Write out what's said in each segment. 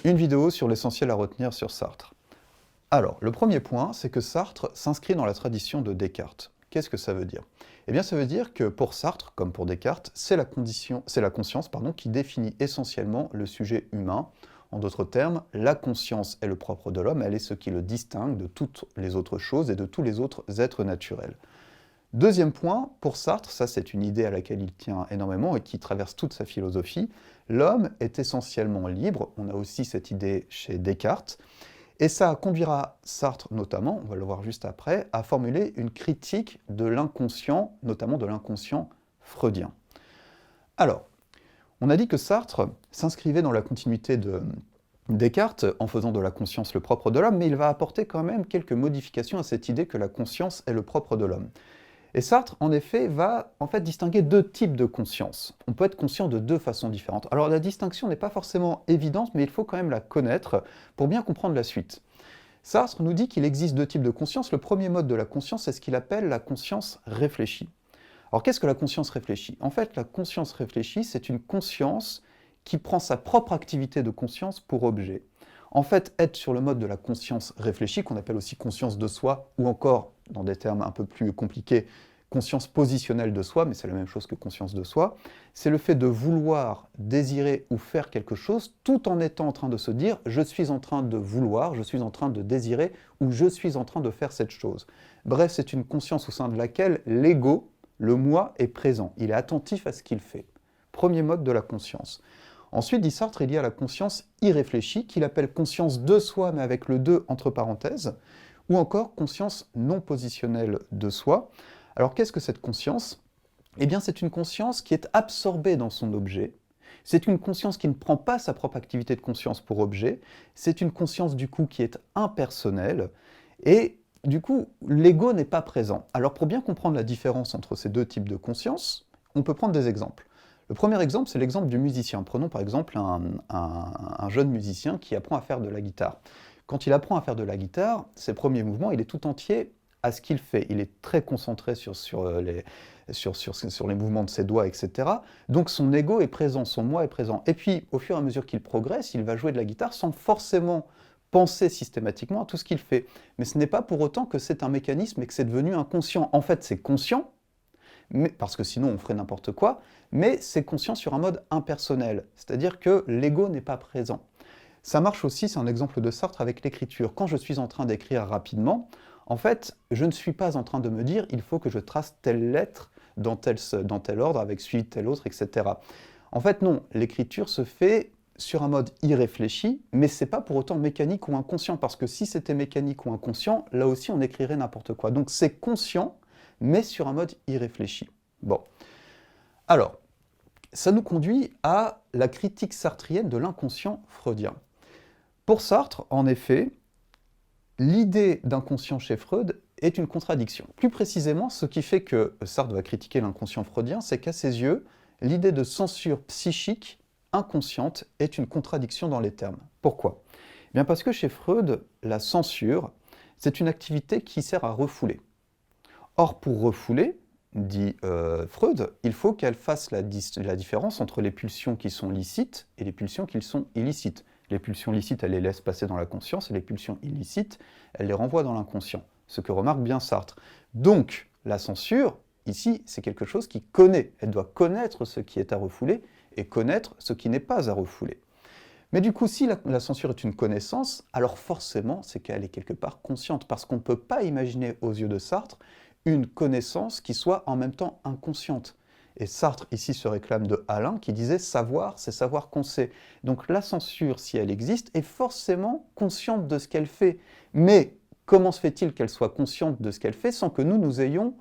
Une vidéo sur l'essentiel à retenir sur Sartre. Alors, le premier point, c'est que Sartre s'inscrit dans la tradition de Descartes. Qu'est-ce que ça veut dire? Eh bien, ça veut dire que pour Sartre, comme pour Descartes, c'est la conscience qui définit essentiellement le sujet humain. En d'autres termes, la conscience est le propre de l'homme, elle est ce qui le distingue de toutes les autres choses et de tous les autres êtres naturels. Deuxième point, pour Sartre, ça c'est une idée à laquelle il tient énormément et qui traverse toute sa philosophie, l'homme est essentiellement libre, on a aussi cette idée chez Descartes, et ça conduira Sartre notamment, on va le voir juste après, à formuler une critique de l'inconscient, notamment de l'inconscient freudien. Alors, on a dit que Sartre s'inscrivait dans la continuité de Descartes en faisant de la conscience le propre de l'homme, mais il va apporter quand même quelques modifications à cette idée que la conscience est le propre de l'homme. Et Sartre, en effet, va distinguer deux types de conscience. On peut être conscient de deux façons différentes. Alors la distinction n'est pas forcément évidente, mais il faut quand même la connaître pour bien comprendre la suite. Sartre nous dit qu'il existe deux types de conscience. Le premier mode de la conscience, c'est ce qu'il appelle la conscience réfléchie. Alors qu'est-ce que la conscience réfléchie? En fait, la conscience réfléchie, c'est une conscience qui prend sa propre activité de conscience pour objet. En fait, être sur le mode de la conscience réfléchie, qu'on appelle aussi conscience de soi, ou encore, dans des termes un peu plus compliqués, conscience positionnelle de soi, mais c'est la même chose que conscience de soi, c'est le fait de vouloir, désirer ou faire quelque chose tout en étant en train de se dire « je suis en train de vouloir, je suis en train de désirer ou je suis en train de faire cette chose ». Bref, c'est une conscience au sein de laquelle l'ego, le moi, est présent. Il est attentif à ce qu'il fait. Premier mode de la conscience. Ensuite, dit Sartre, il y a la conscience irréfléchie, qu'il appelle conscience de soi, mais avec le « de » entre parenthèses, ou encore conscience non positionnelle de soi. Alors qu'est-ce que cette conscience? Eh bien, c'est une conscience qui est absorbée dans son objet. C'est une conscience qui ne prend pas sa propre activité de conscience pour objet. C'est une conscience, du coup, qui est impersonnelle. Et, du coup, l'ego n'est pas présent. Alors, pour bien comprendre la différence entre ces deux types de conscience, on peut prendre des exemples. Le premier exemple, c'est l'exemple du musicien. Prenons par exemple un jeune musicien qui apprend à faire de la guitare. Quand il apprend à faire de la guitare, ses premiers mouvements, il est tout entier à ce qu'il fait. Il est très concentré sur les mouvements de ses doigts, etc. Donc son ego est présent, son moi est présent. Et puis, au fur et à mesure qu'il progresse, il va jouer de la guitare sans forcément penser systématiquement à tout ce qu'il fait. Mais ce n'est pas pour autant que c'est un mécanisme et que c'est devenu inconscient. En fait, c'est conscient, parce que sinon on ferait n'importe quoi, mais c'est conscient sur un mode impersonnel, c'est-à-dire que l'ego n'est pas présent. Ça marche aussi, c'est un exemple de Sartre avec l'écriture. Quand je suis en train d'écrire rapidement, en fait, je ne suis pas en train de me dire « il faut que je trace telle lettre dans tel ordre, avec suivi de tel autre, etc. » En fait, non, l'écriture se fait sur un mode irréfléchi, mais c'est pas pour autant mécanique ou inconscient, parce que si c'était mécanique ou inconscient, là aussi on écrirait n'importe quoi. Donc c'est conscient, mais sur un mode irréfléchi. Bon. Alors, ça nous conduit à la critique sartrienne de l'inconscient freudien. Pour Sartre, en effet, l'idée d'inconscient chez Freud est une contradiction. Plus précisément, ce qui fait que Sartre va critiquer l'inconscient freudien, c'est qu'à ses yeux, l'idée de censure psychique inconsciente est une contradiction dans les termes. Pourquoi? Eh bien parce que chez Freud, la censure, c'est une activité qui sert à refouler. Or, pour refouler, dit Freud, il faut qu'elle fasse la différence entre les pulsions qui sont licites et les pulsions qui sont illicites. Les pulsions licites, elle les laisse passer dans la conscience, et les pulsions illicites, elle les renvoie dans l'inconscient. Ce que remarque bien Sartre. Donc, la censure, ici, c'est quelque chose qui connaît. Elle doit connaître ce qui est à refouler et connaître ce qui n'est pas à refouler. Mais du coup, si la censure est une connaissance, alors forcément, c'est qu'elle est quelque part consciente, parce qu'on ne peut pas imaginer aux yeux de Sartre une connaissance qui soit en même temps inconsciente. Et Sartre, ici, se réclame de Alain, qui disait « savoir, c'est savoir qu'on sait ». Donc la censure, si elle existe, est forcément consciente de ce qu'elle fait. Mais comment se fait-il qu'elle soit consciente de ce qu'elle fait sans que nous ayons,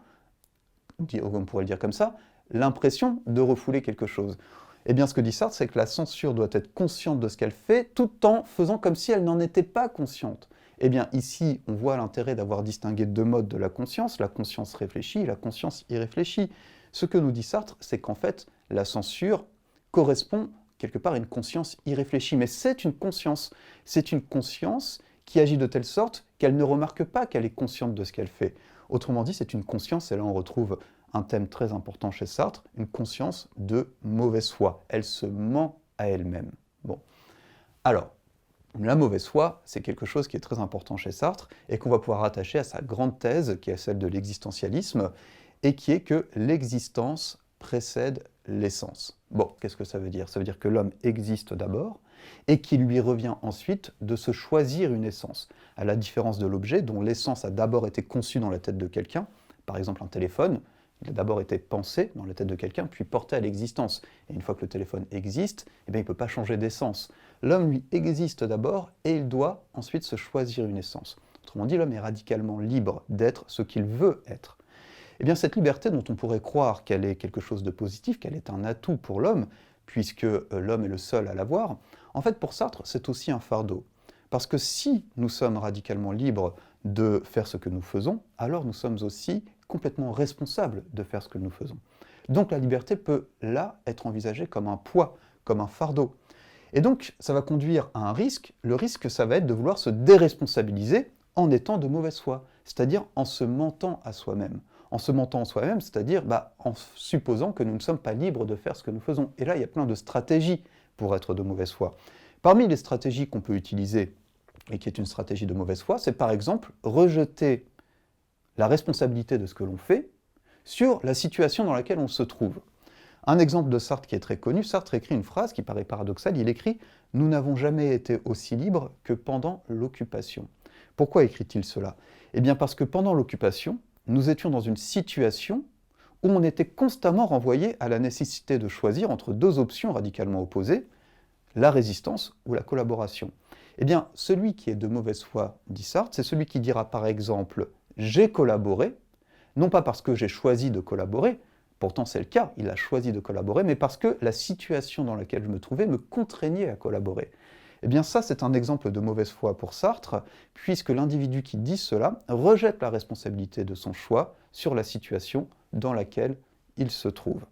on pourrait le dire comme ça, l'impression de refouler quelque chose? Eh bien, ce que dit Sartre, c'est que la censure doit être consciente de ce qu'elle fait, tout en faisant comme si elle n'en était pas consciente. Eh bien, ici, on voit l'intérêt d'avoir distingué deux modes de la conscience réfléchie et la conscience irréfléchie. Ce que nous dit Sartre, c'est qu'en fait, la censure correspond quelque part à une conscience irréfléchie. Mais c'est une conscience qui agit de telle sorte qu'elle ne remarque pas qu'elle est consciente de ce qu'elle fait. Autrement dit, c'est une conscience, et là on retrouve un thème très important chez Sartre, une conscience de mauvaise foi. Elle se ment à elle-même. Bon. Alors, La mauvaise foi, c'est quelque chose qui est très important chez Sartre et qu'on va pouvoir rattacher à sa grande thèse, qui est celle de l'existentialisme, et qui est que l'existence précède l'essence. Bon, qu'est-ce que ça veut dire? Ça veut dire que l'homme existe d'abord et qu'il lui revient ensuite de se choisir une essence, à la différence de l'objet dont l'essence a d'abord été conçue dans la tête de quelqu'un, par exemple un téléphone. Il a d'abord été pensé dans la tête de quelqu'un, puis porté à l'existence. Et une fois que le téléphone existe, eh bien, il ne peut pas changer d'essence. L'homme, lui, existe d'abord et il doit ensuite se choisir une essence. Autrement dit, l'homme est radicalement libre d'être ce qu'il veut être. Eh bien, cette liberté dont on pourrait croire qu'elle est quelque chose de positif, qu'elle est un atout pour l'homme, puisque l'homme est le seul à l'avoir, en fait, pour Sartre, c'est aussi un fardeau. Parce que si nous sommes radicalement libres de faire ce que nous faisons, alors nous sommes aussi complètement responsables de faire ce que nous faisons. Donc la liberté peut, là, être envisagée comme un poids, comme un fardeau. Et donc, ça va conduire à un risque. Le risque, ça va être de vouloir se déresponsabiliser en étant de mauvaise foi, c'est-à-dire en se mentant à soi-même. En se mentant à soi-même, c'est-à-dire en supposant que nous ne sommes pas libres de faire ce que nous faisons. Et là, il y a plein de stratégies pour être de mauvaise foi. Parmi les stratégies qu'on peut utiliser, et qui est une stratégie de mauvaise foi, c'est par exemple rejeter la responsabilité de ce que l'on fait sur la situation dans laquelle on se trouve. Un exemple de Sartre qui est très connu, Sartre écrit une phrase qui paraît paradoxale, il écrit « Nous n'avons jamais été aussi libres que pendant l'occupation ». Pourquoi écrit-il cela? Eh bien parce que pendant l'occupation, nous étions dans une situation où on était constamment renvoyé à la nécessité de choisir entre deux options radicalement opposées, la résistance ou la collaboration. Eh bien, celui qui est de mauvaise foi, dit Sartre, c'est celui qui dira par exemple « j'ai collaboré », non pas parce que j'ai choisi de collaborer, pourtant c'est le cas, il a choisi de collaborer, mais parce que la situation dans laquelle je me trouvais me contraignait à collaborer. Eh bien ça, c'est un exemple de mauvaise foi pour Sartre, puisque l'individu qui dit cela rejette la responsabilité de son choix sur la situation dans laquelle il se trouve.